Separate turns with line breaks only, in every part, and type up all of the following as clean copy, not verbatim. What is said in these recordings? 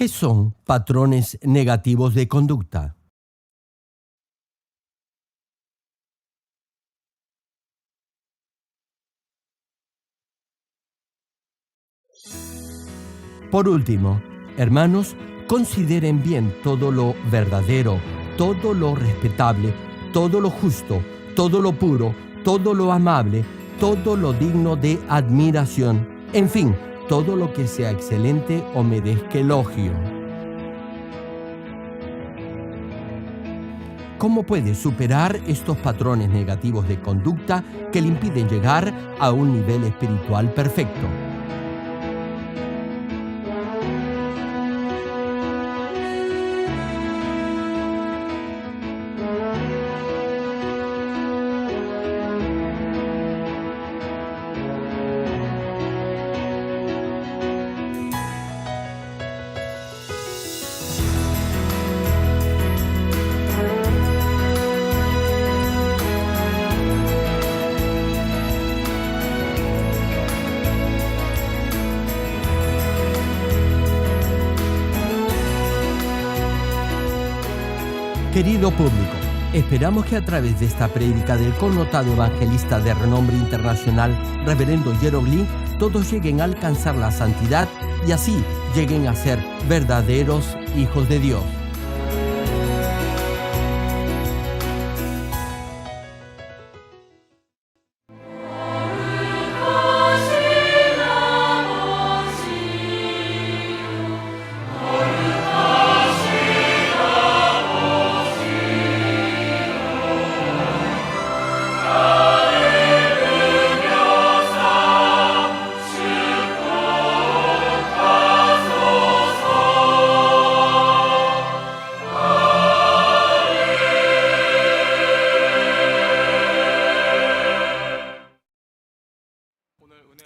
¿Qué son patrones negativos de conducta? Por último, hermanos, consideren bien todo lo verdadero, todo lo respetable, todo lo justo, todo lo puro, todo lo amable, todo lo digno de admiración, en fin, todo lo que sea excelente o merezca elogio. ¿Cómo puede superar estos patrones negativos de conducta que le impiden llegar a un nivel espiritual perfecto? Querido público, esperamos que a través de esta prédica del connotado evangelista de renombre internacional, Reverendo Gerald Lee, todos lleguen a alcanzar la santidad y así lleguen a ser verdaderos hijos de Dios.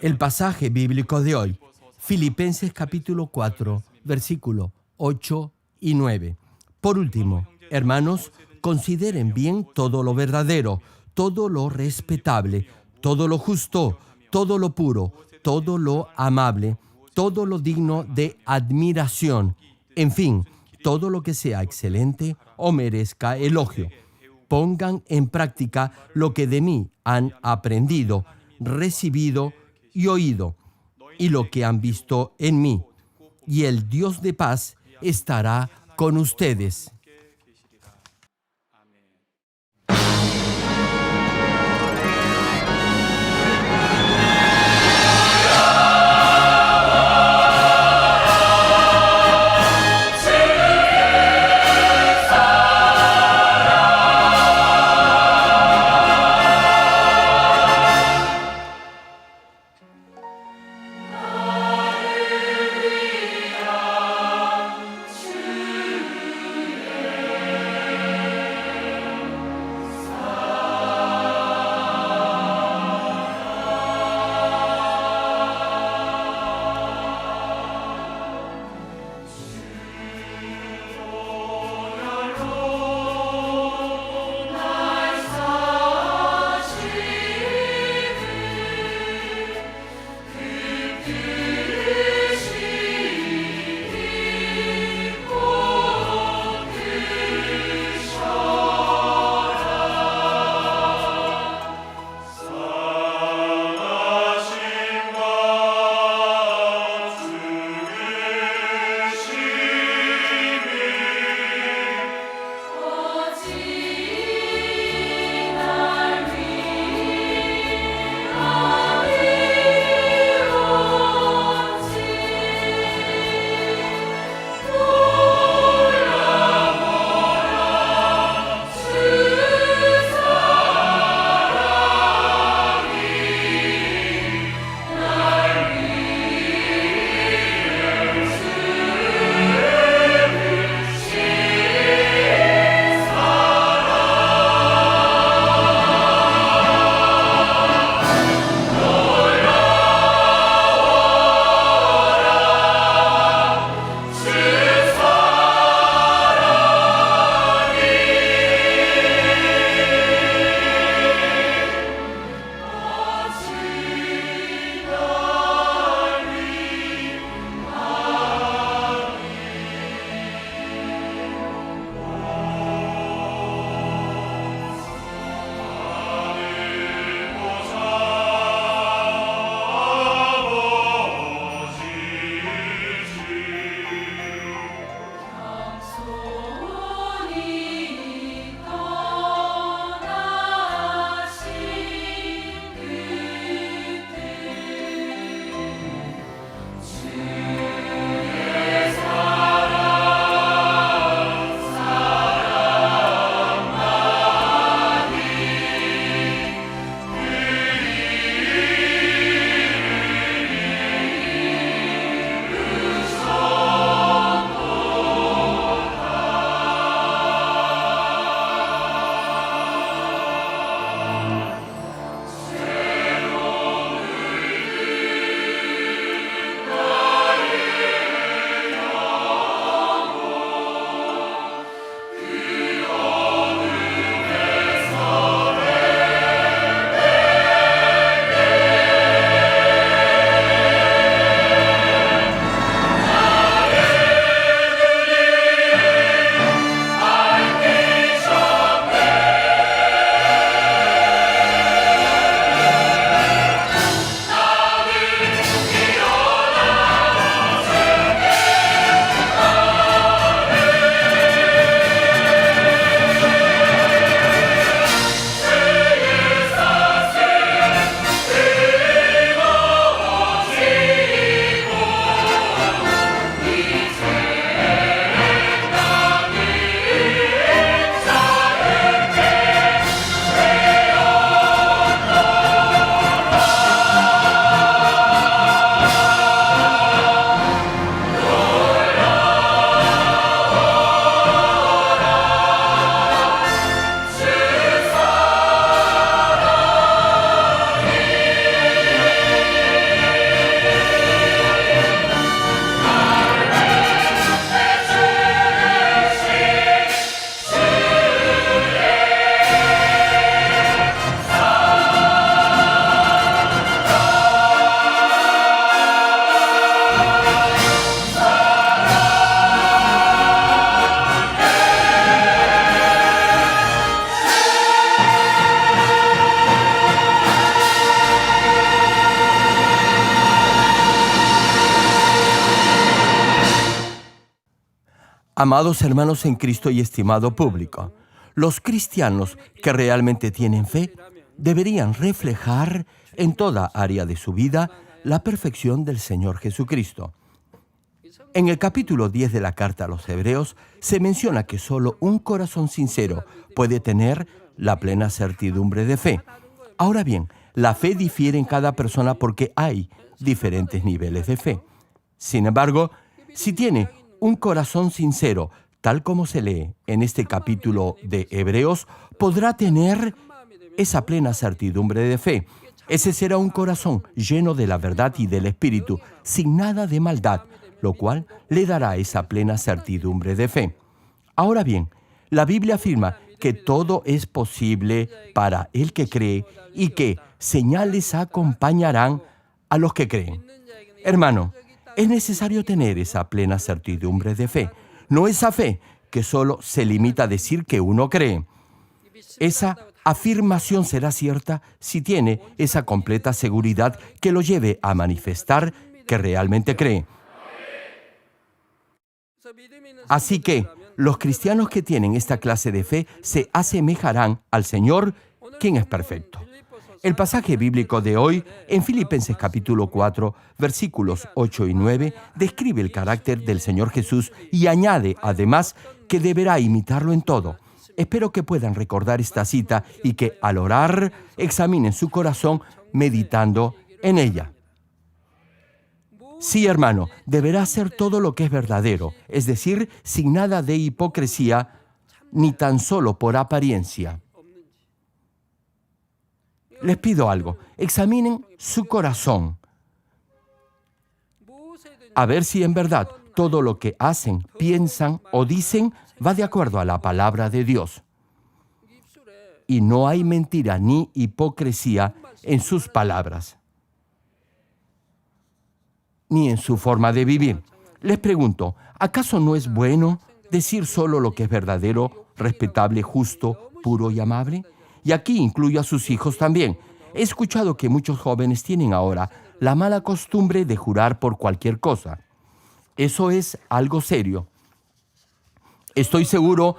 El pasaje bíblico de hoy, Filipenses capítulo 4, versículo 8 y 9. Por último, hermanos, consideren bien todo lo verdadero, todo lo respetable, todo lo justo, todo lo puro, todo lo amable, todo lo digno de admiración, en fin, todo lo que sea excelente o merezca elogio. Pongan en práctica lo que de mí han aprendido, recibido y oído, y lo que han visto en mí, y el Dios de paz estará con ustedes. Amados hermanos en Cristo y estimado público, los cristianos que realmente tienen fe deberían reflejar en toda área de su vida la perfección del Señor Jesucristo. En el capítulo 10 de la carta a los Hebreos se menciona que solo un corazón sincero puede tener la plena certidumbre de fe. Ahora bien, la fe difiere en cada persona porque hay diferentes niveles de fe. Sin embargo, si tiene un corazón sincero, tal como se lee en este capítulo de Hebreos, podrá tener esa plena certidumbre de fe. Ese será un corazón lleno de la verdad y del Espíritu, sin nada de maldad, lo cual le dará esa plena certidumbre de fe. Ahora bien, la Biblia afirma que todo es posible para el que cree y que señales acompañarán a los que creen. Hermano, es necesario tener esa plena certidumbre de fe, no esa fe que solo se limita a decir que uno cree. Esa afirmación será cierta si tiene esa completa seguridad que lo lleve a manifestar que realmente cree. Así que los cristianos que tienen esta clase de fe se asemejarán al Señor, quien es perfecto. El pasaje bíblico de hoy, en Filipenses capítulo 4, versículos 8 y 9, describe el carácter del Señor Jesús y añade, además, que deberá imitarlo en todo. Espero que puedan recordar esta cita y que al orar examinen su corazón meditando en ella. Sí, hermano, deberá hacer todo lo que es verdadero, es decir, sin nada de hipocresía, ni tan solo por apariencia. Les pido algo, examinen su corazón, a ver si en verdad todo lo que hacen, piensan o dicen va de acuerdo a la palabra de Dios. Y no hay mentira ni hipocresía en sus palabras, ni en su forma de vivir. Les pregunto, ¿acaso no es bueno decir solo lo que es verdadero, respetable, justo, puro y amable? Y aquí incluyo a sus hijos también. He escuchado que muchos jóvenes tienen ahora la mala costumbre de jurar por cualquier cosa. Eso es algo serio. Estoy seguro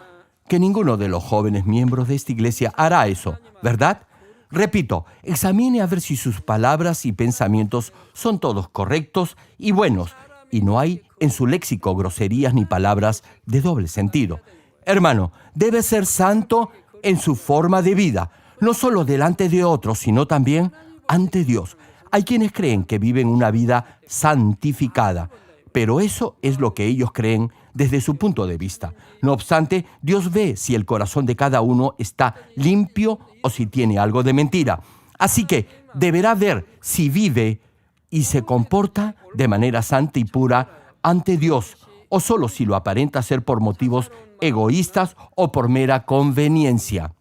que ninguno de los jóvenes miembros de esta iglesia hará eso, ¿verdad? Repito, examine a ver si sus palabras y pensamientos son todos correctos y buenos, y no hay en su léxico groserías ni palabras de doble sentido. Hermano, debe ser santo en su forma de vida, no solo delante de otros, sino también ante Dios. Hay quienes creen que viven una vida santificada, pero eso es lo que ellos creen desde su punto de vista. No obstante, Dios ve si el corazón de cada uno está limpio o si tiene algo de mentira. Así que deberá ver si vive y se comporta de manera santa y pura ante Dios, o solo si lo aparenta ser por motivos egoístas o por mera conveniencia.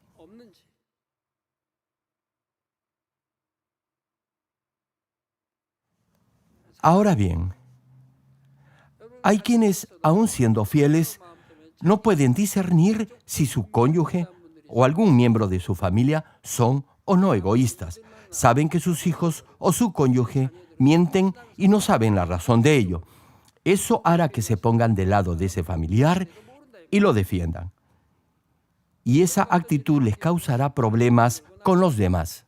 Ahora bien, hay quienes, aun siendo fieles, no pueden discernir si su cónyuge o algún miembro de su familia son o no egoístas. Saben que sus hijos o su cónyuge mienten y no saben la razón de ello. Eso hará que se pongan del lado de ese familiar y lo defiendan. Y esa actitud les causará problemas con los demás.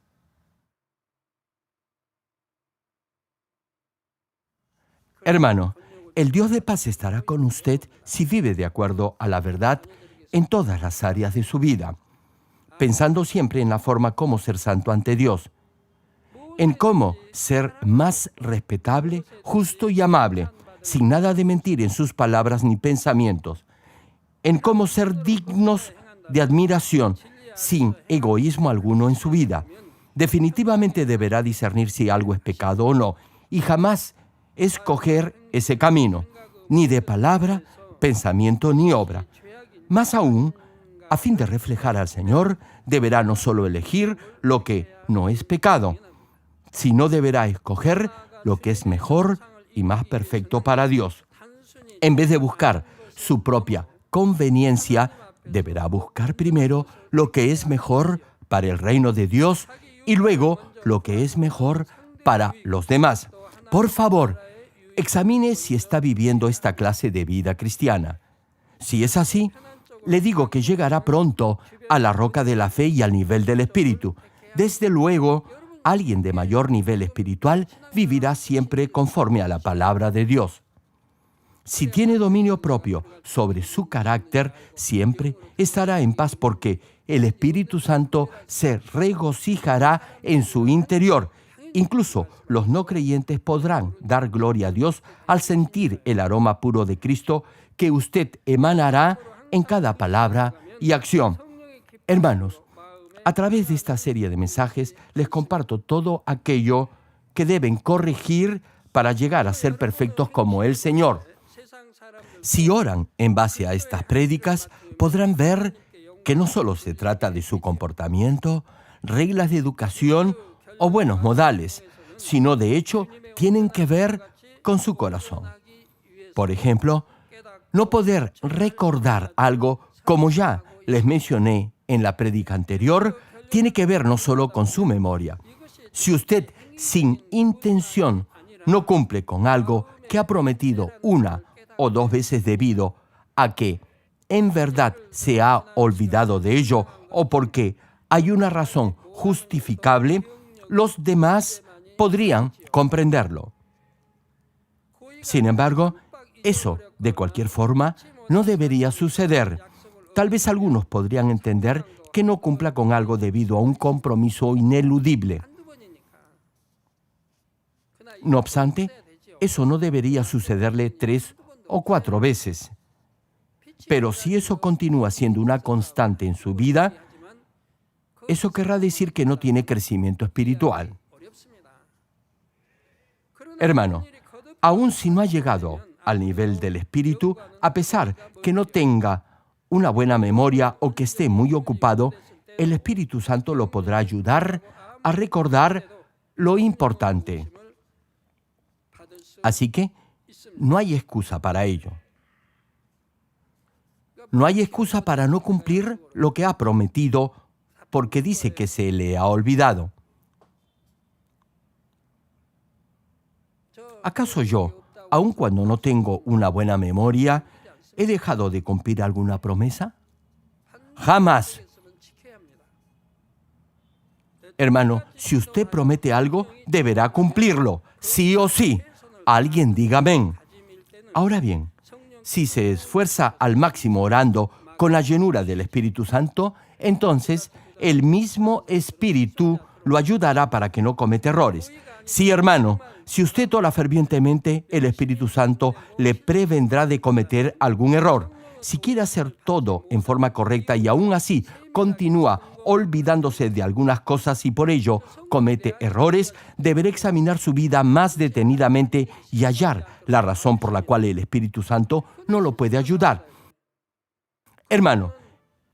Hermano, el Dios de paz estará con usted si vive de acuerdo a la verdad en todas las áreas de su vida, pensando siempre en la forma como ser santo ante Dios, en cómo ser más respetable, justo y amable, sin nada de mentir en sus palabras ni pensamientos, en cómo ser dignos de admiración, sin egoísmo alguno en su vida. Definitivamente deberá discernir si algo es pecado o no, y jamás escoger ese camino, ni de palabra, pensamiento ni obra. Más aún, a fin de reflejar al Señor, deberá no solo elegir lo que no es pecado, sino deberá escoger lo que es mejor y más perfecto para Dios. En vez de buscar su propia conveniencia, deberá buscar primero lo que es mejor para el reino de Dios y luego lo que es mejor para los demás. Por favor, examine si está viviendo esta clase de vida cristiana. Si es así, le digo que llegará pronto a la roca de la fe y al nivel del Espíritu. Desde luego, alguien de mayor nivel espiritual vivirá siempre conforme a la palabra de Dios. Si tiene dominio propio sobre su carácter, siempre estará en paz porque el Espíritu Santo se regocijará en su interior. Incluso los no creyentes podrán dar gloria a Dios al sentir el aroma puro de Cristo que usted emanará en cada palabra y acción. Hermanos, a través de esta serie de mensajes les comparto todo aquello que deben corregir para llegar a ser perfectos como el Señor. Si oran en base a estas prédicas, podrán ver que no solo se trata de su comportamiento, reglas de educación o buenos modales, sino de hecho tienen que ver con su corazón. Por ejemplo, no poder recordar algo, como ya les mencioné en la prédica anterior, tiene que ver no solo con su memoria. Si usted sin intención no cumple con algo que ha prometido una o dos veces debido a que en verdad se ha olvidado de ello o porque hay una razón justificable, los demás podrían comprenderlo. Sin embargo, eso, de cualquier forma, no debería suceder. Tal vez algunos podrían entender que no cumpla con algo debido a un compromiso ineludible. No obstante, eso no debería sucederle 3 o 4 veces. Pero si eso continúa siendo una constante en su vida, eso querrá decir que no tiene crecimiento espiritual. Hermano, aun si no ha llegado al nivel del espíritu, a pesar que no tenga una buena memoria o que esté muy ocupado, el Espíritu Santo lo podrá ayudar a recordar lo importante. Así que no hay excusa para ello. No hay excusa para no cumplir lo que ha prometido porque dice que se le ha olvidado. ¿Acaso yo, aun cuando no tengo una buena memoria, he dejado de cumplir alguna promesa? Jamás. Hermano, si usted promete algo, deberá cumplirlo, sí o sí. Alguien diga amén. Ahora bien, si se esfuerza al máximo orando con la llenura del Espíritu Santo, entonces el mismo Espíritu lo ayudará para que no cometa errores. Sí, hermano, si usted ora fervientemente, el Espíritu Santo le prevendrá de cometer algún error. Si quiere hacer todo en forma correcta y aún así continúa olvidándose de algunas cosas y por ello comete errores, deberá examinar su vida más detenidamente y hallar la razón por la cual el Espíritu Santo no lo puede ayudar. Hermano,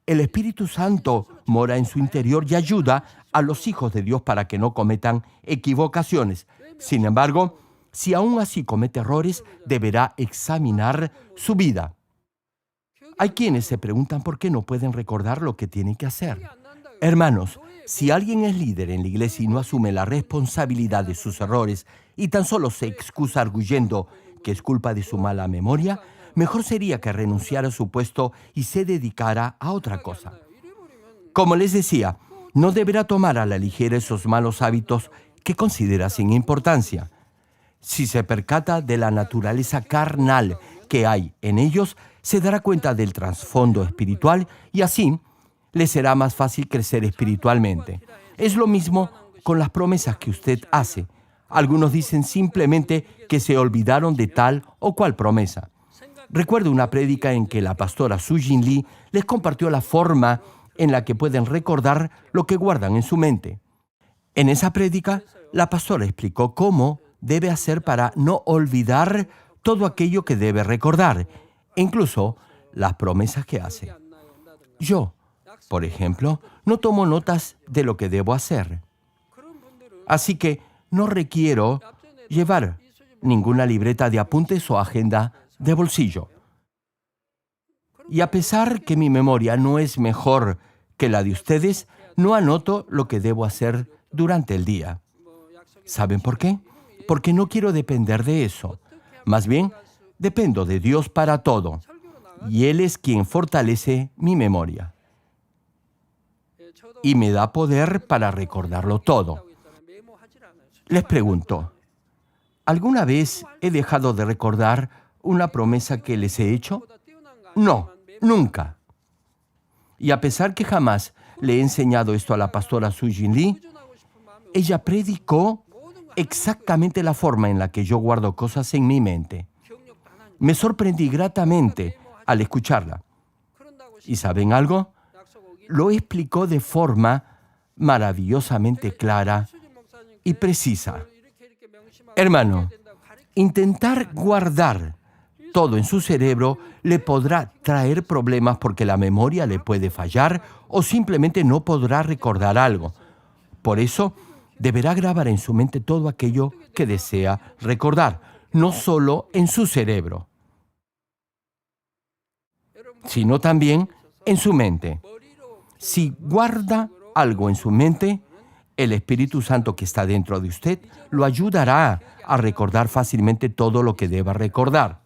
el Espíritu Santo mora en su interior y ayuda a los hijos de Dios para que no cometan equivocaciones. Sin embargo, si aún así comete errores, deberá examinar su vida. Hay quienes se preguntan por qué no pueden recordar lo que tienen que hacer. Hermanos, si alguien es líder en la iglesia y no asume la responsabilidad de sus errores y tan solo se excusa arguyendo que es culpa de su mala memoria, mejor sería que renunciara a su puesto y se dedicara a otra cosa. Como les decía, no deberá tomar a la ligera esos malos hábitos que considera sin importancia. Si se percata de la naturaleza carnal que hay en ellos, se dará cuenta del trasfondo espiritual y así le será más fácil crecer espiritualmente. Es lo mismo con las promesas que usted hace. Algunos dicen simplemente que se olvidaron de tal o cual promesa. Recuerdo una prédica en que la pastora Su-Jin Lee les compartió la forma en la que pueden recordar lo que guardan en su mente. En esa prédica, la pastora explicó cómo debe hacer para no olvidar todo aquello que debe recordar, incluso las promesas que hace. Yo, por ejemplo, no tomo notas de lo que debo hacer. Así que no requiero llevar ninguna libreta de apuntes o agenda de bolsillo. Y a pesar que mi memoria no es mejor que la de ustedes, no anoto lo que debo hacer durante el día. ¿Saben por qué? Porque no quiero depender de eso. Más bien, dependo de Dios para todo. y Él es quien fortalece mi memoria y me da poder para recordarlo todo. Les pregunto, ¿alguna vez he dejado de recordar una promesa que les he hecho? No, nunca. Y a pesar que jamás le he enseñado esto a la pastora Sujin Lee, ella predicó exactamente la forma en la que yo guardo cosas en mi mente. Me sorprendí gratamente al escucharla. ¿Y saben algo? Lo explicó de forma maravillosamente clara y precisa. Hermano, intentar guardar todo en su cerebro le podrá traer problemas porque la memoria le puede fallar o simplemente no podrá recordar algo. Por eso, deberá grabar en su mente todo aquello que desea recordar, no solo en su cerebro, sino también en su mente. Si guarda algo en su mente, el Espíritu Santo que está dentro de usted lo ayudará a recordar fácilmente todo lo que deba recordar.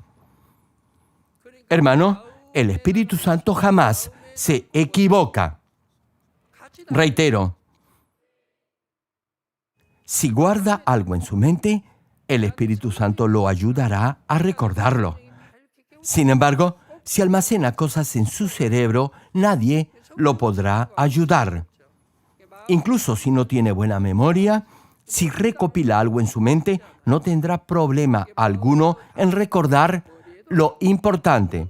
Hermano, el Espíritu Santo jamás se equivoca. Reitero, si guarda algo en su mente, el Espíritu Santo lo ayudará a recordarlo. Sin embargo, si almacena cosas en su cerebro, nadie lo podrá ayudar. Incluso si no tiene buena memoria, si recopila algo en su mente, no tendrá problema alguno en recordar lo importante.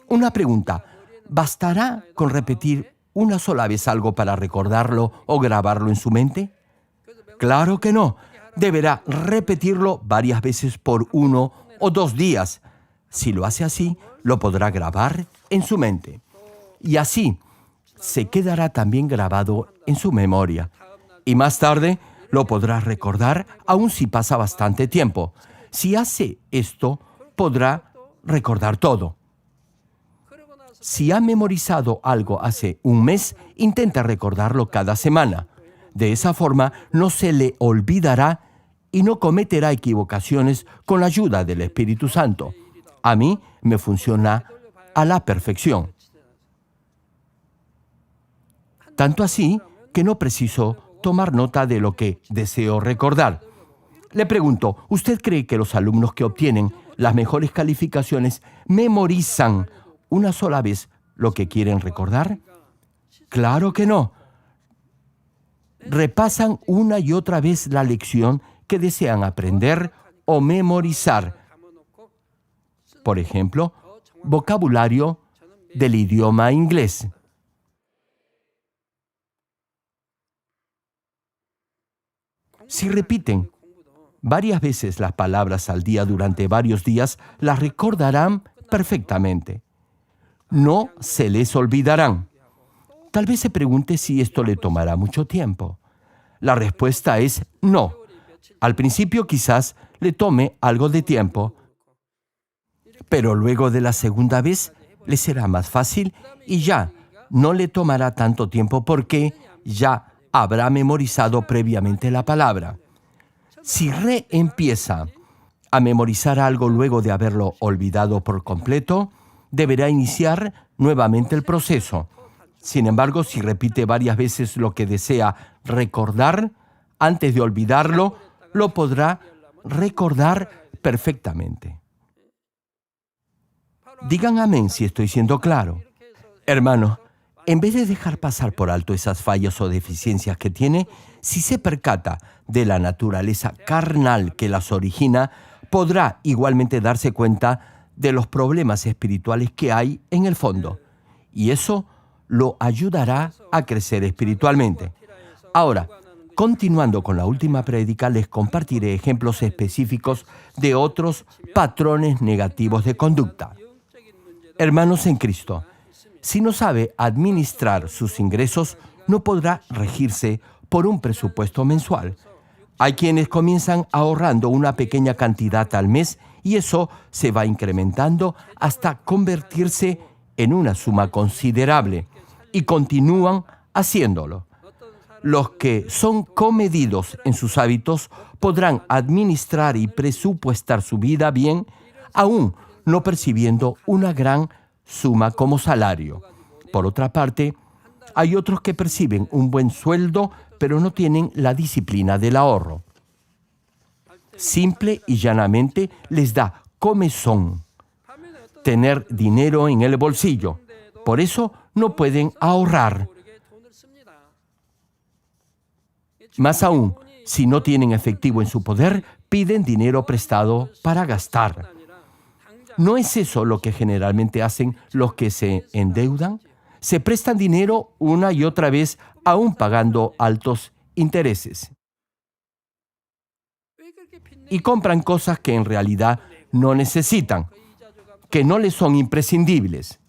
Una pregunta, ¿bastará con repetir una sola vez algo para recordarlo o grabarlo en su mente? Claro que no. Deberá repetirlo varias veces por 1 o 2 días. Si lo hace así, lo podrá grabar en su mente. Y así se quedará también grabado en su memoria. Y más tarde lo podrá recordar aun si pasa bastante tiempo. Si hace esto, podrá recordar todo. Si ha memorizado algo hace un mes, intenta recordarlo cada semana. De esa forma, no se le olvidará y no cometerá equivocaciones con la ayuda del Espíritu Santo. A mí me funciona a la perfección. Tanto así que no preciso tomar nota de lo que deseo recordar. Le pregunto, ¿usted cree que los alumnos que obtienen las mejores calificaciones memorizan una sola vez lo que quieren recordar? Claro que no. Repasan una y otra vez la lección que desean aprender o memorizar. Por ejemplo, vocabulario del idioma inglés. Si repiten varias veces las palabras al día durante varios días, las recordarán perfectamente. No se les olvidarán. Tal vez se pregunte si esto le tomará mucho tiempo. La respuesta es no. Al principio quizás le tome algo de tiempo, pero luego de la segunda vez le será más fácil y ya no le tomará tanto tiempo porque ya habrá memorizado previamente la palabra. Si reempieza a memorizar algo luego de haberlo olvidado por completo, deberá iniciar nuevamente el proceso. Sin embargo, si repite varias veces lo que desea recordar, antes de olvidarlo, lo podrá recordar perfectamente. Digan amén si estoy siendo claro. Hermano, en vez de dejar pasar por alto esas fallas o deficiencias que tiene, si se percata de la naturaleza carnal que las origina, podrá igualmente darse cuenta de los problemas espirituales que hay en el fondo. Y eso lo ayudará a crecer espiritualmente. Ahora, continuando con la última prédica, les compartiré ejemplos específicos de otros patrones negativos de conducta. Hermanos en Cristo, si no sabe administrar sus ingresos, no podrá regirse por un presupuesto mensual. Hay quienes comienzan ahorrando una pequeña cantidad al mes y eso se va incrementando hasta convertirse en una suma considerable y continúan haciéndolo. Los que son comedidos en sus hábitos podrán administrar y presupuestar su vida bien, aún no percibiendo una gran suma como salario. Por otra parte, hay otros que perciben un buen sueldo, pero no tienen la disciplina del ahorro. Simple y llanamente les da comezón tener dinero en el bolsillo. Por eso no pueden ahorrar. Más aún, si no tienen efectivo en su poder, piden dinero prestado para gastar. ¿No es eso lo que generalmente hacen los que se endeudan? Se prestan dinero una y otra vez, aún pagando altos intereses. Y compran cosas que en realidad no necesitan, que no les son imprescindibles.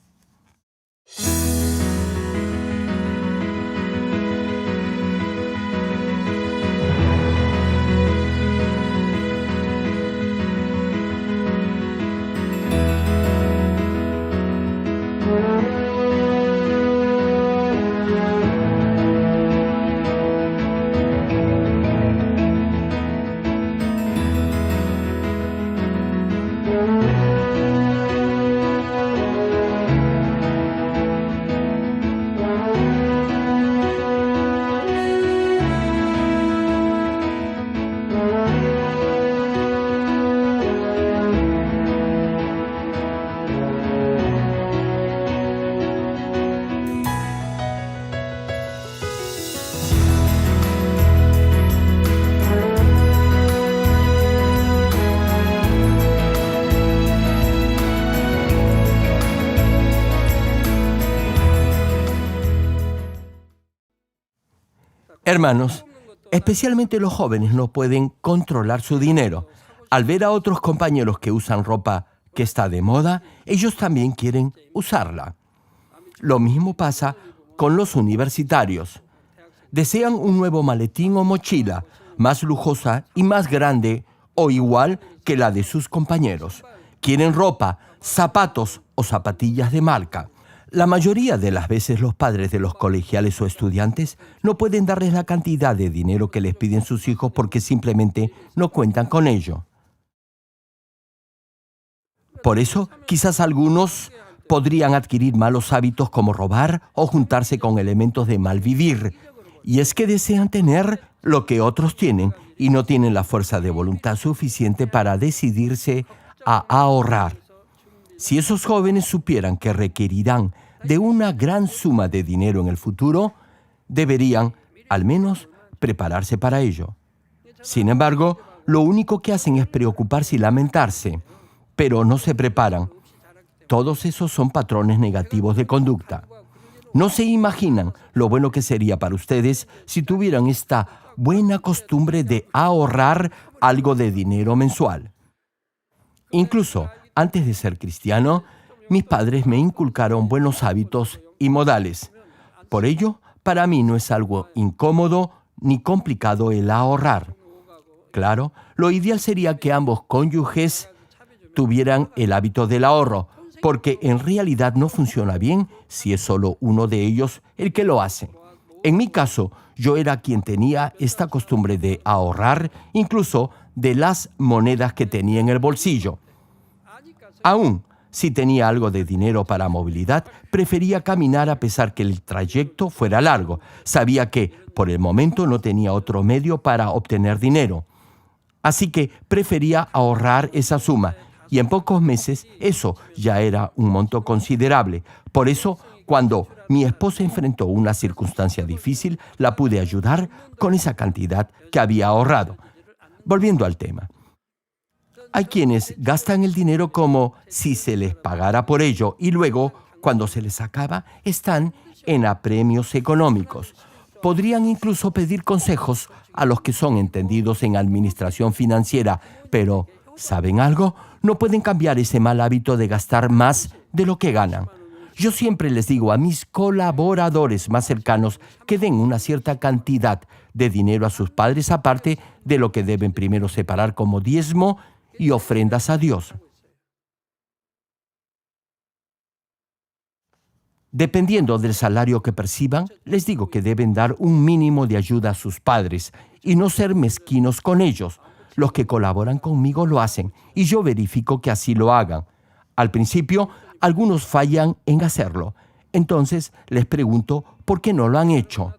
Hermanos, especialmente los jóvenes no pueden controlar su dinero. Al ver a otros compañeros que usan ropa que está de moda, ellos también quieren usarla. Lo mismo pasa con los universitarios. Desean un nuevo maletín o mochila, más lujosa y más grande o igual que la de sus compañeros. Quieren ropa, zapatos o zapatillas de marca. La mayoría de las veces los padres de los colegiales o estudiantes no pueden darles la cantidad de dinero que les piden sus hijos porque simplemente no cuentan con ello. Por eso, quizás algunos podrían adquirir malos hábitos como robar o juntarse con elementos de mal vivir. Y es que desean tener lo que otros tienen y no tienen la fuerza de voluntad suficiente para decidirse a ahorrar. Si esos jóvenes supieran que requerirán de una gran suma de dinero en el futuro, deberían, al menos, prepararse para ello. Sin embargo, lo único que hacen es preocuparse y lamentarse, pero no se preparan. Todos esos son patrones negativos de conducta. No se imaginan lo bueno que sería para ustedes si tuvieran esta buena costumbre de ahorrar algo de dinero mensual. Incluso antes de ser cristiano, mis padres me inculcaron buenos hábitos y modales. Por ello, para mí no es algo incómodo ni complicado el ahorrar. Claro, lo ideal sería que ambos cónyuges tuvieran el hábito del ahorro, porque en realidad no funciona bien si es solo uno de ellos el que lo hace. En mi caso, yo era quien tenía esta costumbre de ahorrar, incluso de las monedas que tenía en el bolsillo. Aún si tenía algo de dinero para movilidad, prefería caminar a pesar que el trayecto fuera largo. Sabía que, por el momento, no tenía otro medio para obtener dinero. Así que prefería ahorrar esa suma. Y en pocos meses, eso ya era un monto considerable. Por eso, cuando mi esposa enfrentó una circunstancia difícil, la pude ayudar con esa cantidad que había ahorrado. Volviendo al tema. Hay quienes gastan el dinero como si se les pagara por ello y luego, cuando se les acaba, están en apremios económicos. Podrían incluso pedir consejos a los que son entendidos en administración financiera, pero, ¿saben algo? No pueden cambiar ese mal hábito de gastar más de lo que ganan. Yo siempre les digo a mis colaboradores más cercanos que den una cierta cantidad de dinero a sus padres, aparte de lo que deben primero separar como diezmo y ofrendas a Dios. Dependiendo del salario que perciban, les digo que deben dar un mínimo de ayuda a sus padres y no ser mezquinos con ellos. Los que colaboran conmigo lo hacen y yo verifico que así lo hagan. Al principio, Algunos fallan en hacerlo. Entonces les pregunto por qué no lo han hecho.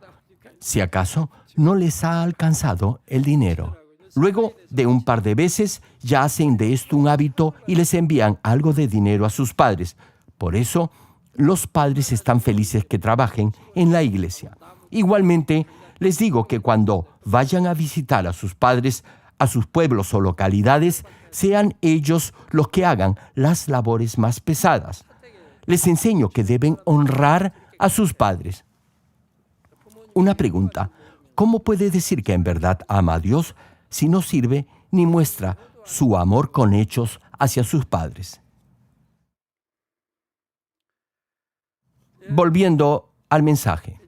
Si acaso no les ha alcanzado el dinero. Luego de un par de veces ya hacen de esto un hábito y les envían algo de dinero a sus padres. Por eso, los padres están felices que trabajen en la iglesia. Igualmente, les digo que cuando vayan a visitar a sus padres, a sus pueblos o localidades, sean ellos los que hagan las labores más pesadas. Les enseño que deben honrar a sus padres. Una pregunta: ¿cómo puede decir que en verdad ama a Dios si no sirve ni muestra su amor con hechos hacia sus padres? Volviendo al mensaje.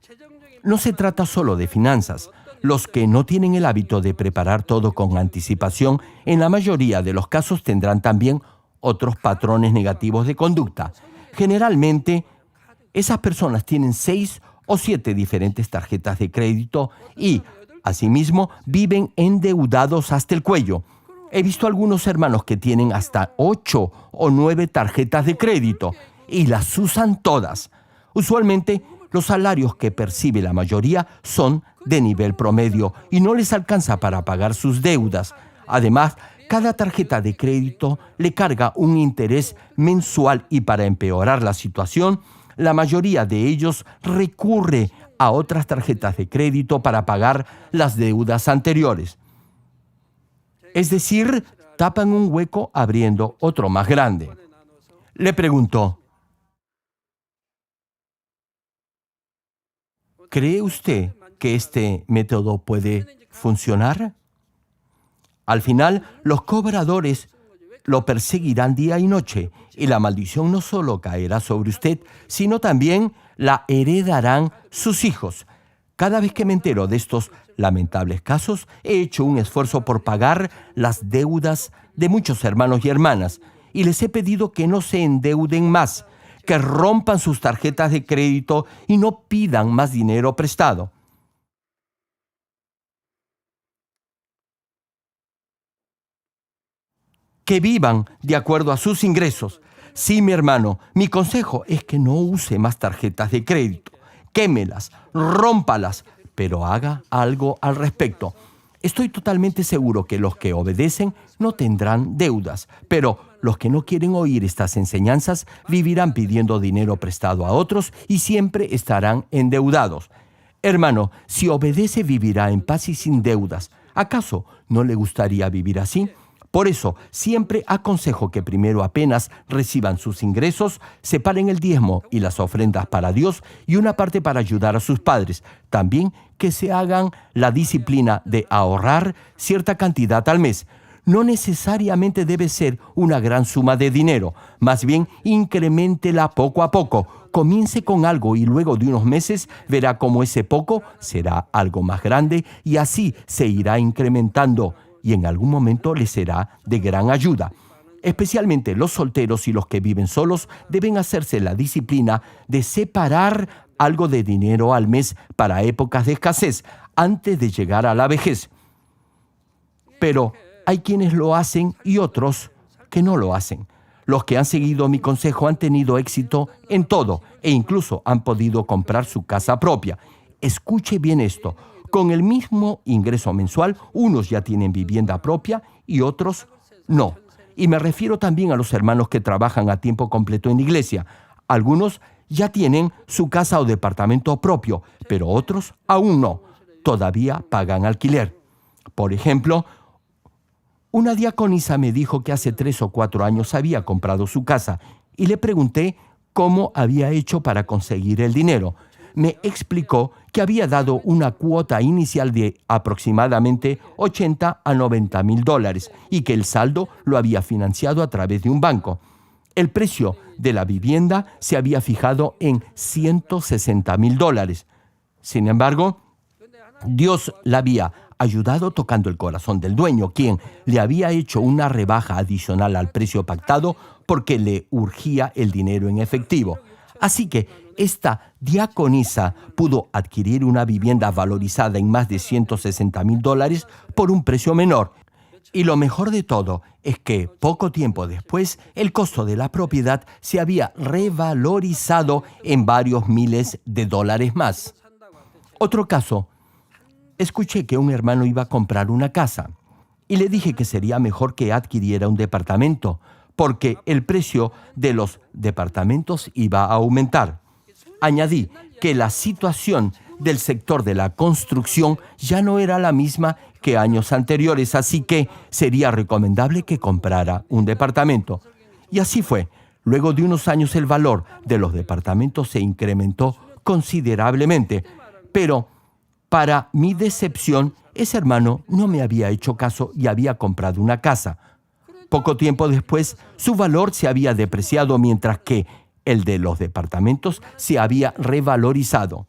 No se trata solo de finanzas. Los que no tienen el hábito de preparar todo con anticipación, en la mayoría de los casos tendrán también otros patrones negativos de conducta. Generalmente, esas personas tienen 6 o 7 diferentes tarjetas de crédito y, asimismo, viven endeudados hasta el cuello. He visto algunos hermanos que tienen hasta 8 o 9 tarjetas de crédito y las usan todas. Usualmente, los salarios que percibe la mayoría son de nivel promedio y no les alcanza para pagar sus deudas. Además, cada tarjeta de crédito le carga un interés mensual y para empeorar la situación, la mayoría de ellos recurre a otras tarjetas de crédito para pagar las deudas anteriores. Es decir, tapan un hueco abriendo otro más grande. Le preguntó: ¿cree usted que este método puede funcionar? Al final, los cobradores lo perseguirán día y noche, y la maldición no solo caerá sobre usted, sino también la heredarán sus hijos. Cada vez que me entero de estos lamentables casos, he hecho un esfuerzo por pagar las deudas de muchos hermanos y hermanas, y les he pedido que no se endeuden más, que rompan sus tarjetas de crédito y no pidan más dinero prestado. Que vivan de acuerdo a sus ingresos. Sí, mi hermano, mi consejo es que no use más tarjetas de crédito. Quémelas, rómpalas, pero haga algo al respecto. Estoy totalmente seguro que los que obedecen no tendrán deudas, pero los que no quieren oír estas enseñanzas vivirán pidiendo dinero prestado a otros y siempre estarán endeudados. Hermano, si obedece vivirá en paz y sin deudas. ¿Acaso no le gustaría vivir así? Por eso, siempre aconsejo que primero apenas reciban sus ingresos, separen el diezmo y las ofrendas para Dios y una parte para ayudar a sus padres. También que se hagan la disciplina de ahorrar cierta cantidad al mes. No necesariamente debe ser una gran suma de dinero, más bien increméntela poco a poco. Comience con algo y luego de unos meses verá cómo ese poco será algo más grande y así se irá incrementando. Y en algún momento les será de gran ayuda. Especialmente los solteros y los que viven solos deben hacerse la disciplina de separar algo de dinero al mes para épocas de escasez antes de llegar a la vejez. Pero hay quienes lo hacen y otros que no lo hacen. Los que han seguido mi consejo han tenido éxito en todo e incluso han podido comprar su casa propia. Escuche bien esto. Con el mismo ingreso mensual, unos ya tienen vivienda propia y otros no. Y me refiero también a los hermanos que trabajan a tiempo completo en la iglesia. Algunos ya tienen su casa o departamento propio, pero otros aún no. Todavía pagan alquiler. Por ejemplo, una diaconisa me dijo que hace 3 o 4 años había comprado su casa y le pregunté cómo había hecho para conseguir el dinero. Me explicó que había dado una cuota inicial de aproximadamente $80 a $90,000 y que el saldo lo había financiado a través de un banco. El precio de la vivienda se había fijado en $160,000. Sin embargo, Dios la había ayudado tocando el corazón del dueño, quien le había hecho una rebaja adicional al precio pactado porque le urgía el dinero en efectivo. Así que esta diaconisa pudo adquirir una vivienda valorizada en más de $160,000 por un precio menor. Y lo mejor de todo es que poco tiempo después el costo de la propiedad se había revalorizado en varios miles de dólares más. Otro caso, escuché que un hermano iba a comprar una casa y le dije que sería mejor que adquiriera un departamento porque el precio de los departamentos iba a aumentar. Añadí que la situación del sector de la construcción ya no era la misma que años anteriores, así que sería recomendable que comprara un departamento. Y así fue. Luego de unos años el valor de los departamentos se incrementó considerablemente, pero para mi decepción, ese hermano no me había hecho caso y había comprado una casa. Poco tiempo después, su valor se había depreciado mientras que el de los departamentos se había revalorizado.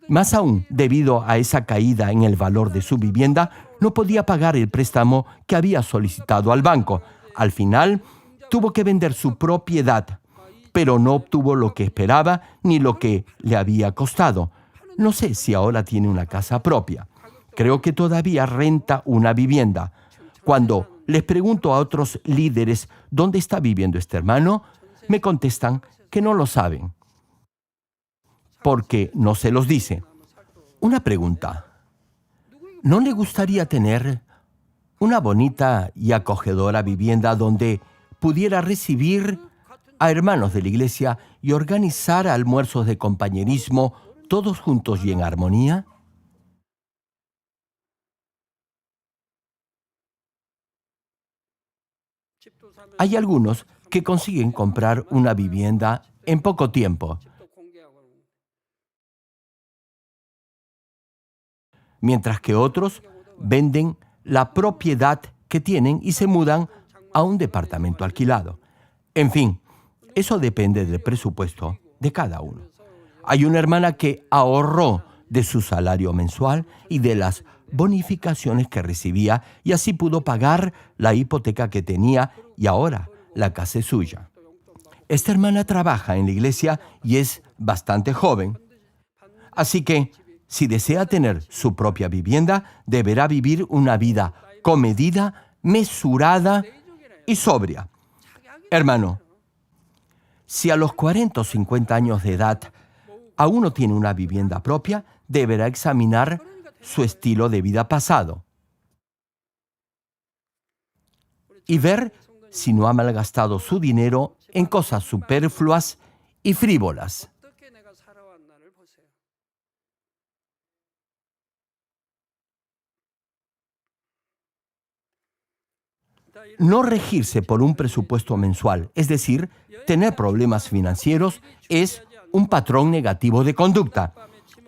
Más aún, debido a esa caída en el valor de su vivienda, no podía pagar el préstamo que había solicitado al banco. Al final, tuvo que vender su propiedad, pero no obtuvo lo que esperaba ni lo que le había costado. No sé si ahora tiene una casa propia. Creo que todavía renta una vivienda. Cuando les pregunto a otros líderes dónde está viviendo este hermano, me contestan que no lo saben, porque no se los dice. Una pregunta. ¿No le gustaría tener una bonita y acogedora vivienda donde pudiera recibir a hermanos de la iglesia y organizar almuerzos de compañerismo todos juntos y en armonía? Hay algunos que consiguen comprar una vivienda en poco tiempo, mientras que otros venden la propiedad que tienen y se mudan a un departamento alquilado. En fin, eso depende del presupuesto de cada uno. Hay una hermana que ahorró de su salario mensual y de las bonificaciones que recibía y así pudo pagar la hipoteca que tenía y ahora la casa es suya. Esta hermana trabaja en la iglesia y es bastante joven. Así que, si desea tener su propia vivienda, deberá vivir una vida comedida, mesurada y sobria. Hermano, si a los 40 o 50 años de edad aún no tiene una vivienda propia, deberá examinar su estilo de vida pasado y ver si no ha malgastado su dinero en cosas superfluas y frívolas. No regirse por un presupuesto mensual, es decir, tener problemas financieros, es un patrón negativo de conducta.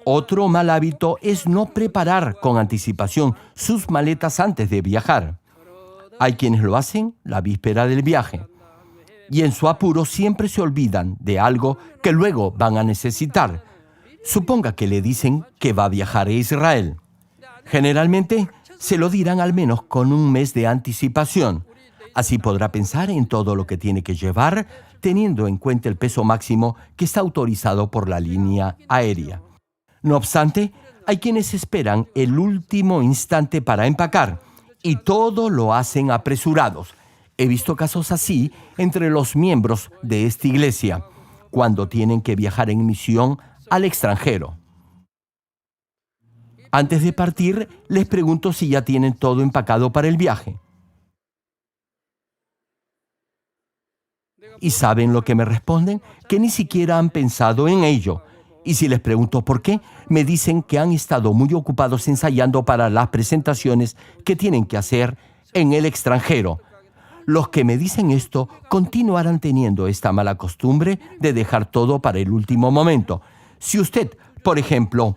Otro mal hábito es no preparar con anticipación sus maletas antes de viajar. Hay quienes lo hacen la víspera del viaje y en su apuro siempre se olvidan de algo que luego van a necesitar. Suponga que le dicen que va a viajar a Israel. Generalmente se lo dirán al menos con un mes de anticipación. Así podrá pensar en todo lo que tiene que llevar, teniendo en cuenta el peso máximo que está autorizado por la línea aérea. No obstante, hay quienes esperan el último instante para empacar y todo lo hacen apresurados. He visto casos así entre los miembros de esta iglesia, cuando tienen que viajar en misión al extranjero. Antes de partir, les pregunto si ya tienen todo empacado para el viaje. ¿Y saben lo que me responden? Que ni siquiera han pensado en ello. Y si les pregunto por qué, me dicen que han estado muy ocupados ensayando para las presentaciones que tienen que hacer en el extranjero. Los que me dicen esto continuarán teniendo esta mala costumbre de dejar todo para el último momento. Si usted, por ejemplo,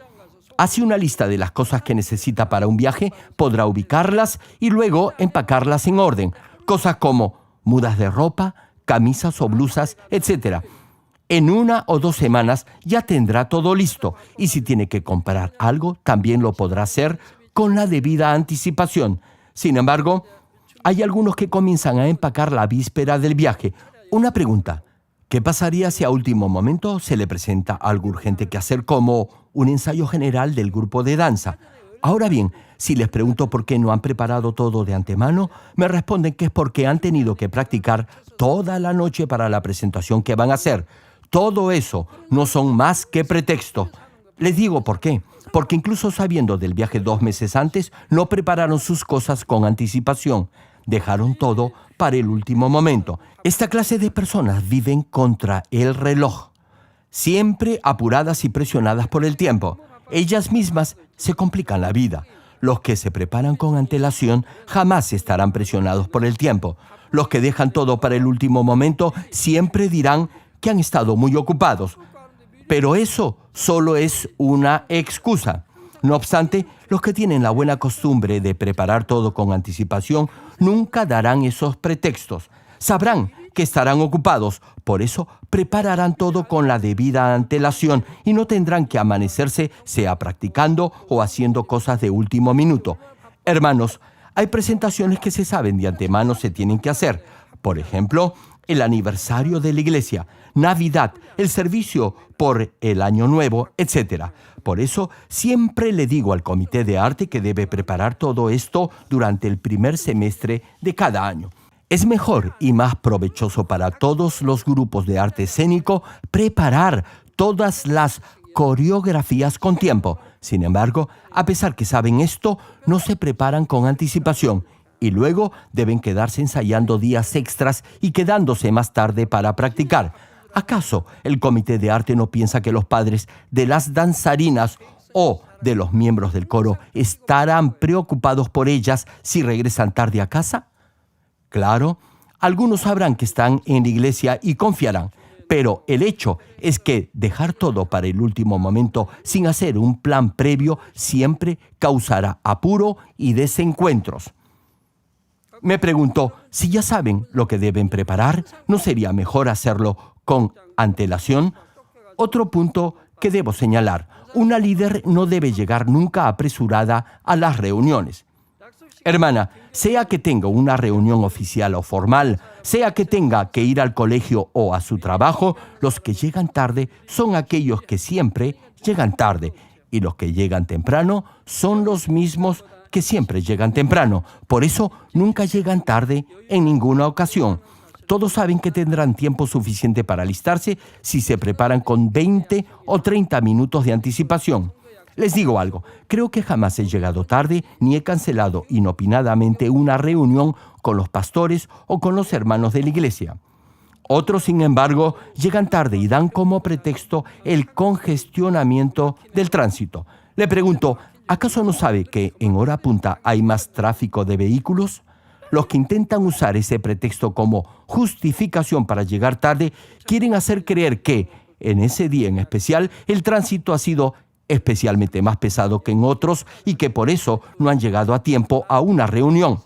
hace una lista de las cosas que necesita para un viaje, podrá ubicarlas y luego empacarlas en orden. Cosas como mudas de ropa, camisas o blusas, etc. En 1 o 2 semanas ya tendrá todo listo y si tiene que comprar algo, también lo podrá hacer con la debida anticipación. Sin embargo, hay algunos que comienzan a empacar la víspera del viaje. Una pregunta, ¿qué pasaría si a último momento se le presenta algo urgente que hacer como un ensayo general del grupo de danza? Ahora bien, si les pregunto por qué no han preparado todo de antemano, me responden que es porque han tenido que practicar toda la noche para la presentación que van a hacer. Todo eso no son más que pretextos. Les digo por qué. Porque incluso sabiendo del viaje 2 meses antes, no prepararon sus cosas con anticipación. Dejaron todo para el último momento. Esta clase de personas viven contra el reloj, siempre apuradas y presionadas por el tiempo. Ellas mismas se complican la vida. Los que se preparan con antelación jamás estarán presionados por el tiempo. Los que dejan todo para el último momento siempre dirán que han estado muy ocupados. Pero eso solo es una excusa. No obstante, los que tienen la buena costumbre de preparar todo con anticipación nunca darán esos pretextos. Sabrán que estarán ocupados, por eso prepararán todo con la debida antelación y no tendrán que amanecerse, sea practicando o haciendo cosas de último minuto. Hermanos, hay presentaciones que se saben de antemano se tienen que hacer. Por ejemplo, el aniversario de la iglesia, Navidad, el servicio por el Año Nuevo, etc. Por eso, siempre le digo al comité de arte que debe preparar todo esto durante el primer semestre de cada año. Es mejor y más provechoso para todos los grupos de arte escénico preparar todas las coreografías con tiempo. Sin embargo, a pesar que saben esto, no se preparan con anticipación y luego deben quedarse ensayando días extras y quedándose más tarde para practicar. ¿Acaso el comité de arte no piensa que los padres de las danzarinas o de los miembros del coro estarán preocupados por ellas si regresan tarde a casa? Claro, algunos sabrán que están en la iglesia y confiarán, pero el hecho es que dejar todo para el último momento sin hacer un plan previo siempre causará apuro y desencuentros. Me pregunto, si ya saben lo que deben preparar, ¿no sería mejor hacerlo con antelación? Otro punto que debo señalar, una líder no debe llegar nunca apresurada a las reuniones. Hermana, sea que tenga una reunión oficial o formal, sea que tenga que ir al colegio o a su trabajo, los que llegan tarde son aquellos que siempre llegan tarde y los que llegan temprano son los mismos que siempre llegan temprano. Por eso nunca llegan tarde en ninguna ocasión. Todos saben que tendrán tiempo suficiente para alistarse si se preparan con 20 o 30 minutos de anticipación. Les digo algo, creo que jamás he llegado tarde ni he cancelado inopinadamente una reunión con los pastores o con los hermanos de la iglesia. Otros, sin embargo, llegan tarde y dan como pretexto el congestionamiento del tránsito. Le pregunto, ¿acaso no sabe que en hora punta hay más tráfico de vehículos? Los que intentan usar ese pretexto como justificación para llegar tarde quieren hacer creer que, en ese día en especial, el tránsito ha sido especialmente más pesado que en otros y que por eso no han llegado a tiempo a una reunión.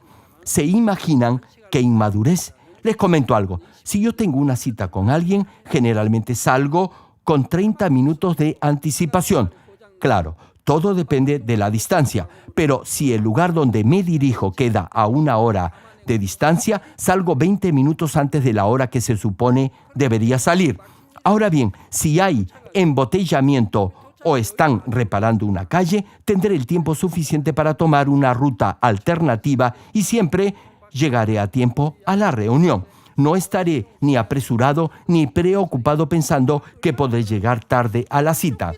¿Se imaginan qué inmadurez? Les comento algo. Si yo tengo una cita con alguien, generalmente salgo con 30 minutos de anticipación. Claro, todo depende de la distancia, pero si el lugar donde me dirijo queda a 1 hora de distancia, salgo 20 minutos antes de la hora que se supone debería salir. Ahora bien, si hay embotellamiento o están reparando una calle, tendré el tiempo suficiente para tomar una ruta alternativa y siempre llegaré a tiempo a la reunión. No estaré ni apresurado ni preocupado pensando que podré llegar tarde a la cita.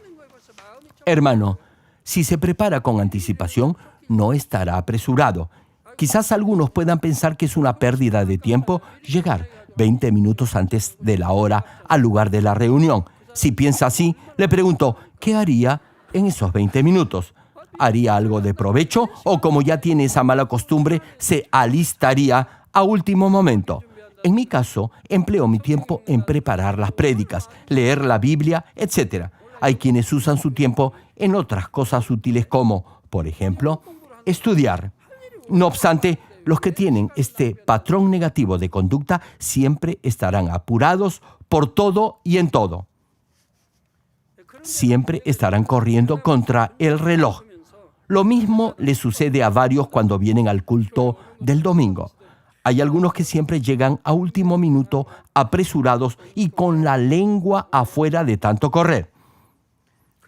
Hermano, si se prepara con anticipación, no estará apresurado. Quizás algunos puedan pensar que es una pérdida de tiempo llegar 20 minutos antes de la hora al lugar de la reunión. Si piensa así, le pregunto, ¿qué haría en esos 20 minutos? ¿Haría algo de provecho o como ya tiene esa mala costumbre, se alistaría a último momento? En mi caso, empleo mi tiempo en preparar las prédicas, leer la Biblia, etc. Hay quienes usan su tiempo en otras cosas útiles como, por ejemplo, estudiar. No obstante, los que tienen este patrón negativo de conducta siempre estarán apurados por todo y en todo. Siempre estarán corriendo contra el reloj. Lo mismo le sucede a varios cuando vienen al culto del domingo. Hay algunos que siempre llegan a último minuto, apresurados y con la lengua afuera de tanto correr.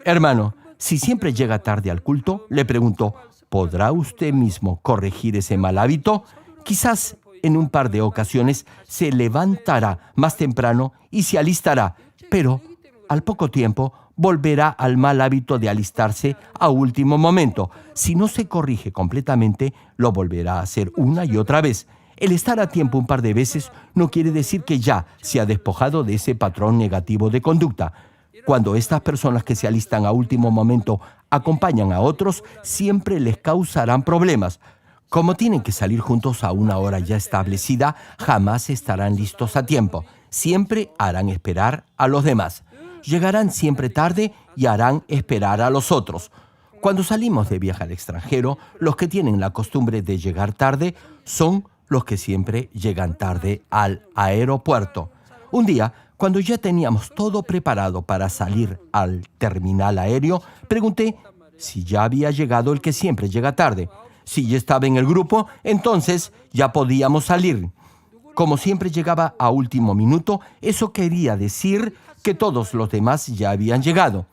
Hermano, Si siempre llega tarde al culto, le pregunto, ¿podrá usted mismo corregir ese mal hábito? Quizás en un par de ocasiones se levantará más temprano y se alistará, pero al poco tiempo volverá al mal hábito de alistarse a último momento. Si no se corrige completamente, lo volverá a hacer una y otra vez. El estar a tiempo un par de veces no quiere decir que ya se ha despojado de ese patrón negativo de conducta. Cuando estas personas que se alistan a último momento acompañan a otros, siempre les causarán problemas. Como tienen que salir juntos a una hora ya establecida, jamás estarán listos a tiempo. Siempre harán esperar a los demás. Llegarán siempre tarde y harán esperar a los otros. Cuando salimos de viaje al extranjero, los que tienen la costumbre de llegar tarde son los que siempre llegan tarde al aeropuerto. Un día, cuando ya teníamos todo preparado para salir al terminal aéreo, pregunté si ya había llegado el que siempre llega tarde. Si ya estaba en el grupo, entonces ya podíamos salir. Como siempre llegaba a último minuto, eso quería decir que todos los demás ya habían llegado.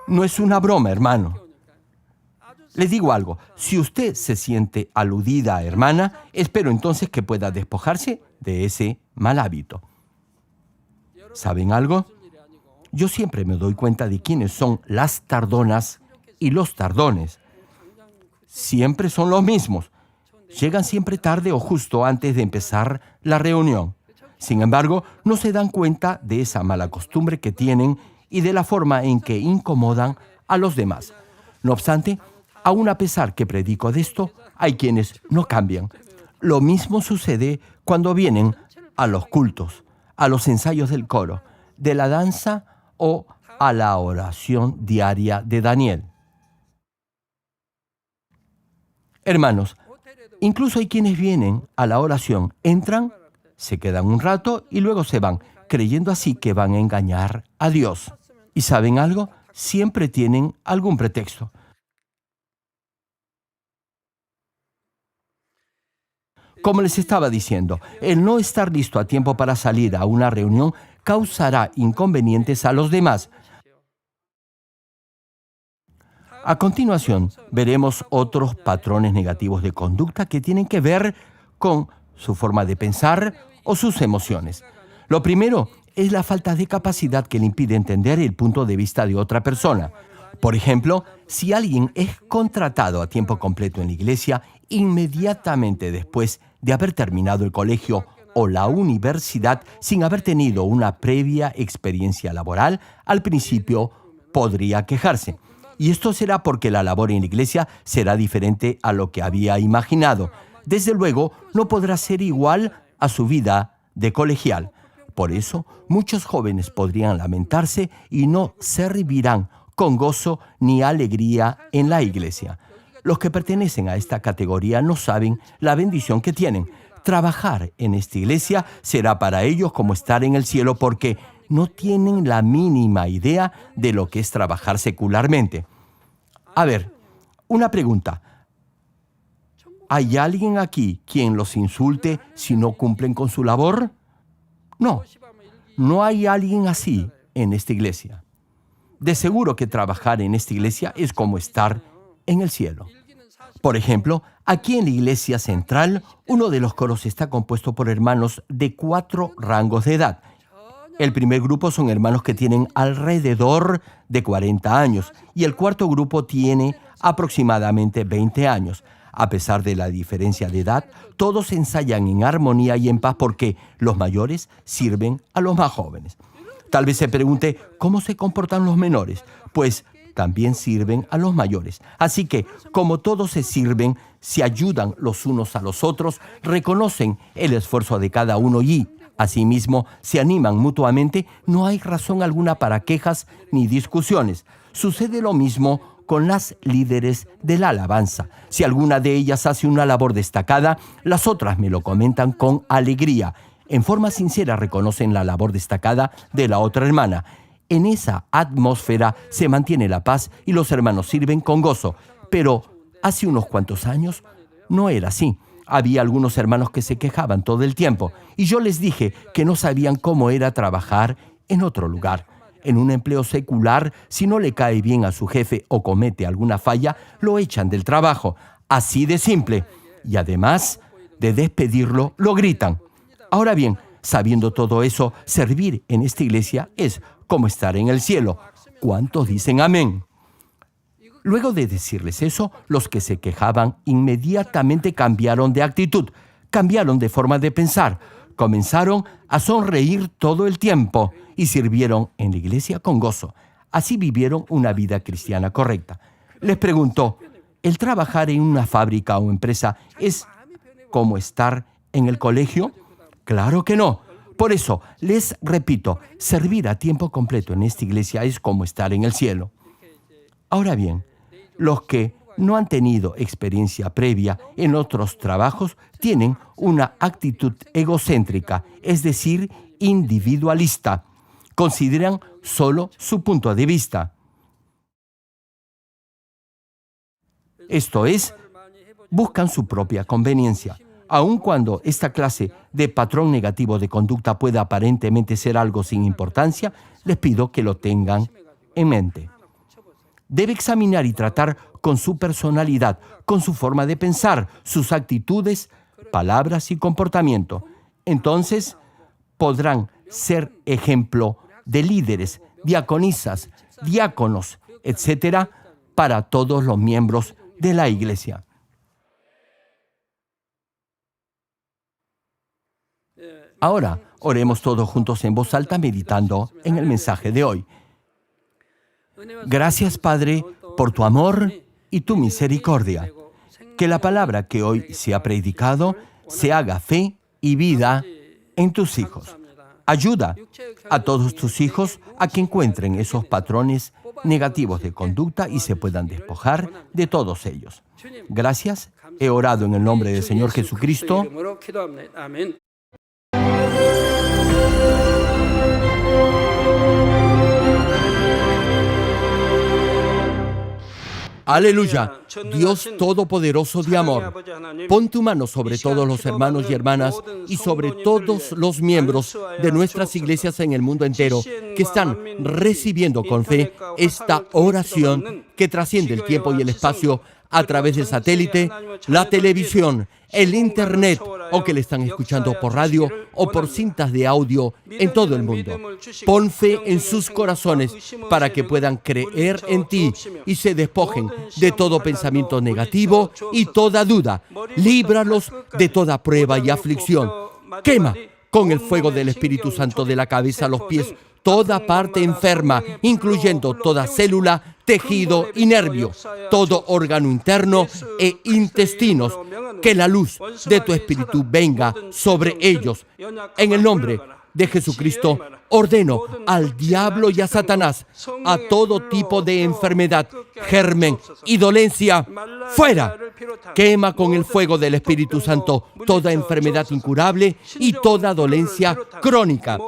No es una broma, hermano. Le digo algo, si usted se siente aludida, hermana, espero entonces que pueda despojarse de ese mal hábito. ¿Saben algo? Yo siempre me doy cuenta de quiénes son las tardonas y los tardones. Siempre son los mismos. Llegan siempre tarde o justo antes de empezar la reunión. Sin embargo, no se dan cuenta de esa mala costumbre que tienen y de la forma en que incomodan a los demás. No obstante, aun a pesar que predico de esto, hay quienes no cambian. Lo mismo sucede cuando vienen a los cultos, a los ensayos del coro, de la danza o a la oración diaria de Daniel. Hermanos, incluso hay quienes vienen a la oración, entran, se quedan un rato y luego se van, creyendo así que van a engañar a Dios. ¿Y saben algo? Siempre tienen algún pretexto. Como les estaba diciendo, el no estar listo a tiempo para salir a una reunión causará inconvenientes a los demás. A continuación, veremos otros patrones negativos de conducta que tienen que ver con su forma de pensar o sus emociones. Lo primero es la falta de capacidad que le impide entender el punto de vista de otra persona. Por ejemplo, si alguien es contratado a tiempo completo en la iglesia, inmediatamente después de haber terminado el colegio o la universidad sin haber tenido una previa experiencia laboral, al principio podría quejarse. Y esto será porque la labor en la iglesia será diferente a lo que había imaginado. Desde luego, no podrá ser igual a su vida de colegial. Por eso, muchos jóvenes podrían lamentarse y no servirán con gozo ni alegría en la iglesia. Los que pertenecen a esta categoría no saben la bendición que tienen. Trabajar en esta iglesia será para ellos como estar en el cielo porque no tienen la mínima idea de lo que es trabajar secularmente. A ver, una pregunta. ¿Hay alguien aquí quien los insulte si no cumplen con su labor? No, no hay alguien así en esta iglesia. De seguro que trabajar en esta iglesia es como estar en el cielo. Por ejemplo, aquí en la iglesia central, uno de los coros está compuesto por hermanos de 4 rangos de edad. El primer grupo son hermanos que tienen alrededor de 40 años y el cuarto grupo tiene aproximadamente 20 años. A pesar de la diferencia de edad, todos ensayan en armonía y en paz porque los mayores sirven a los más jóvenes. Tal vez se pregunte, ¿cómo se comportan los menores? Pues también sirven a los mayores. Así que, como todos se sirven, se ayudan los unos a los otros, reconocen el esfuerzo de cada uno y, asimismo, se animan mutuamente, no hay razón alguna para quejas ni discusiones. Sucede lo mismo con las líderes de la alabanza. Si alguna de ellas hace una labor destacada, las otras me lo comentan con alegría. En forma sincera reconocen la labor destacada de la otra hermana. En esa atmósfera se mantiene la paz y los hermanos sirven con gozo. Pero hace unos cuantos años no era así. Había algunos hermanos que se quejaban todo el tiempo y yo les dije que no sabían cómo era trabajar en otro lugar. En un empleo secular, si no le cae bien a su jefe o comete alguna falla, lo echan del trabajo. Así de simple. Y además de despedirlo, lo gritan. Ahora bien, sabiendo todo eso, servir en esta iglesia es como estar en el cielo. ¿Cuántos dicen amén? Luego de decirles eso, los que se quejaban inmediatamente cambiaron de actitud, cambiaron de forma de pensar, comenzaron a sonreír todo el tiempo y sirvieron en la iglesia con gozo. Así vivieron una vida cristiana correcta. Les preguntó, ¿el trabajar en una fábrica o empresa es como estar en el colegio? Claro que no. Por eso, les repito, servir a tiempo completo en esta iglesia es como estar en el cielo. Ahora bien, los que no han tenido experiencia previa en otros trabajos tienen una actitud egocéntrica, es decir, individualista. Consideran solo su punto de vista. Esto es, buscan su propia conveniencia. Aun cuando esta clase de patrón negativo de conducta pueda aparentemente ser algo sin importancia, les pido que lo tengan en mente. Debe examinar y tratar con su personalidad, con su forma de pensar, sus actitudes, palabras y comportamiento. Entonces, podrán ser ejemplo de líderes, diaconisas, diáconos, etcétera, para todos los miembros de la iglesia. Ahora, oremos todos juntos en voz alta meditando en el mensaje de hoy. Gracias, Padre, por tu amor y tu misericordia. Que la palabra que hoy se ha predicado se haga fe y vida en tus hijos. Ayuda a todos tus hijos a que encuentren esos patrones negativos de conducta y se puedan despojar de todos ellos. Gracias. He orado en el nombre del Señor Jesucristo. Aleluya, Dios Todopoderoso de amor, pon tu mano sobre todos los hermanos y hermanas y sobre todos los miembros de nuestras iglesias en el mundo entero que están recibiendo con fe esta oración que trasciende el tiempo y el espacio a través del satélite, la televisión, el internet o que le están escuchando por radio o por cintas de audio en todo el mundo. Pon fe en sus corazones para que puedan creer en ti y se despojen de todo pensamiento negativo y toda duda. Líbralos de toda prueba y aflicción. Quema con el fuego del Espíritu Santo de la cabeza a los pies toda parte enferma, incluyendo toda célula, tejido y nervio, todo órgano interno e intestinos. Que la luz de tu Espíritu venga sobre ellos. En el nombre de Jesucristo, ordeno al diablo y a Satanás, a todo tipo de enfermedad, germen y dolencia, fuera. Quema con el fuego del Espíritu Santo toda enfermedad incurable y toda dolencia crónica.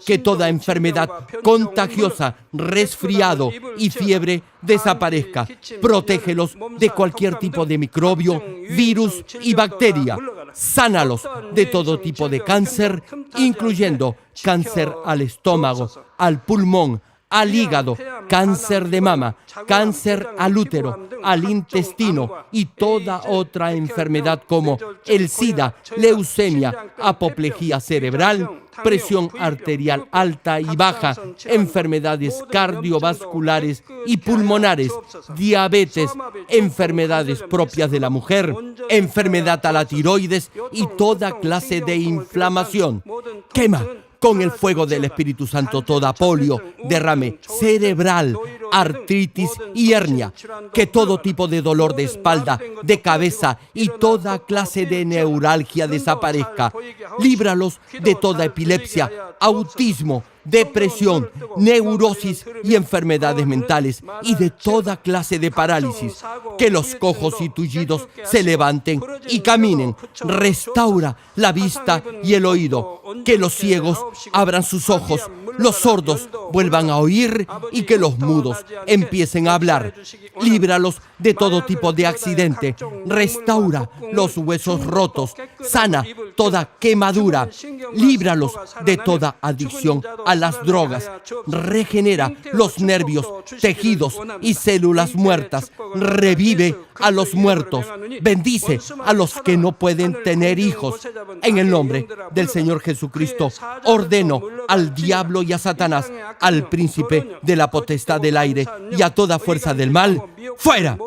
Que toda enfermedad contagiosa, resfriado y fiebre desaparezca. Protégelos de cualquier tipo de microbio, virus y bacteria. Sánalos de todo tipo de cáncer, incluyendo cáncer al estómago, al pulmón, al hígado, cáncer de mama, cáncer al útero, al intestino y toda otra enfermedad como el SIDA, leucemia, apoplejía cerebral, presión arterial alta y baja, enfermedades cardiovasculares y pulmonares, diabetes, enfermedades propias de la mujer, enfermedad a la tiroides y toda clase de inflamación. Quema con el fuego del Espíritu Santo toda polio, derrame cerebral, artritis y hernia. Que todo tipo de dolor de espalda, de cabeza y toda clase de neuralgia desaparezca. Líbralos de toda epilepsia, autismo, depresión, neurosis y enfermedades mentales y de toda clase de parálisis. Que los cojos y tullidos se levanten y caminen. Restaura la vista y el oído. Que los ciegos abran sus ojos, los sordos vuelvan a oír y que los mudos empiecen a hablar. Líbralos de todo tipo de accidente. Restaura los huesos rotos. Sana toda quemadura. Líbralos de toda adicción a las drogas. Regenera los nervios, tejidos y células muertas. Revive a los muertos. Bendice a los que no pueden tener hijos. En el nombre del Señor Jesucristo, ordeno al diablo y a Satanás, al príncipe de la potestad del aire y a toda fuerza del mal, fuera.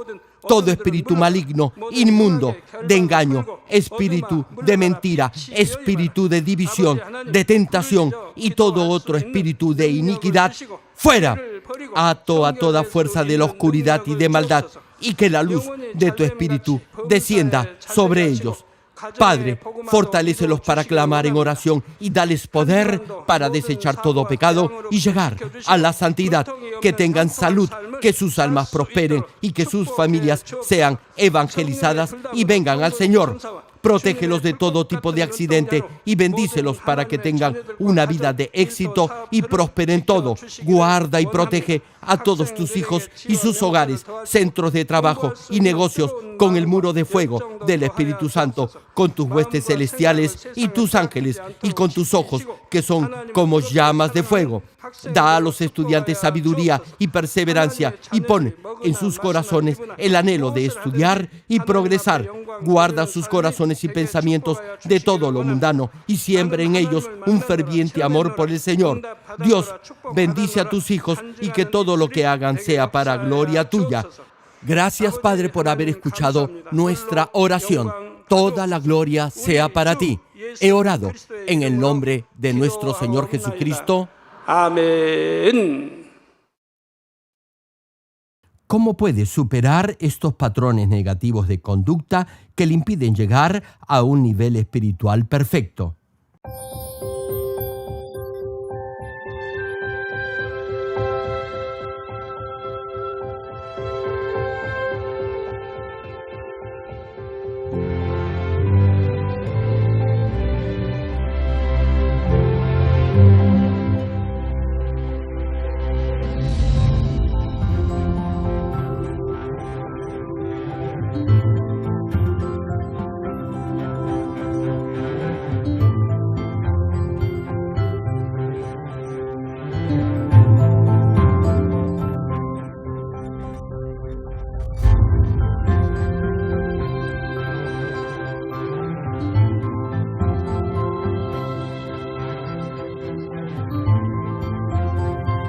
Todo espíritu maligno, inmundo, de engaño, espíritu de mentira, espíritu de división, de tentación y todo otro espíritu de iniquidad, fuera. Ato a toda fuerza de la oscuridad y de maldad, y que la luz de tu espíritu descienda sobre ellos. Padre, fortalécelos para clamar en oración y dales poder para desechar todo pecado y llegar a la santidad. Que tengan salud, que sus almas prosperen y que sus familias sean evangelizadas y vengan al Señor. Protégelos de todo tipo de accidente y bendícelos para que tengan una vida de éxito y prosperen todo. Guarda y protege a todos tus hijos y sus hogares, centros de trabajo y negocios con el muro de fuego del Espíritu Santo, con tus huestes celestiales y tus ángeles y con tus ojos que son como llamas de fuego. Da a los estudiantes sabiduría y perseverancia y pone en sus corazones el anhelo de estudiar y progresar. Guarda sus corazones y pensamientos de todo lo mundano y siembra en ellos un ferviente amor por el Señor. Dios, bendice a tus hijos y que todo lo que hagan sea para gloria tuya. Gracias, Padre, por haber escuchado nuestra oración. Toda la gloria sea para ti. He orado en el nombre de nuestro Señor Jesucristo.
Amén.
¿Cómo puede superar estos patrones negativos de conducta que le impiden llegar a un nivel espiritual perfecto?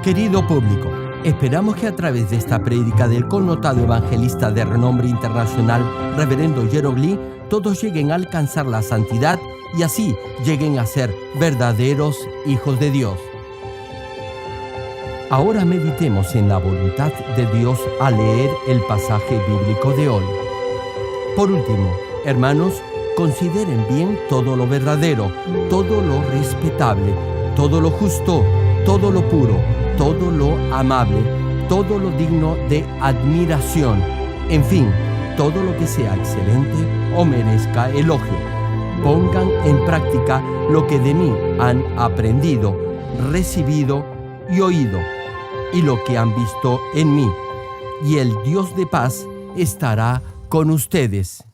Querido público, esperamos que a través de esta prédica del connotado evangelista de renombre internacional, Reverendo Gerald Lee, todos lleguen a alcanzar la santidad y así lleguen a ser verdaderos hijos de Dios. Ahora meditemos en la voluntad de Dios al leer el pasaje bíblico de hoy. Por último, hermanos, consideren bien todo lo verdadero, todo lo respetable, todo lo justo, todo lo puro, todo lo amable, todo lo digno de admiración, en fin, todo lo que sea excelente o merezca elogio. Pongan en práctica lo que de mí han aprendido, recibido y oído, y lo que han visto en mí, y el Dios de paz estará con ustedes.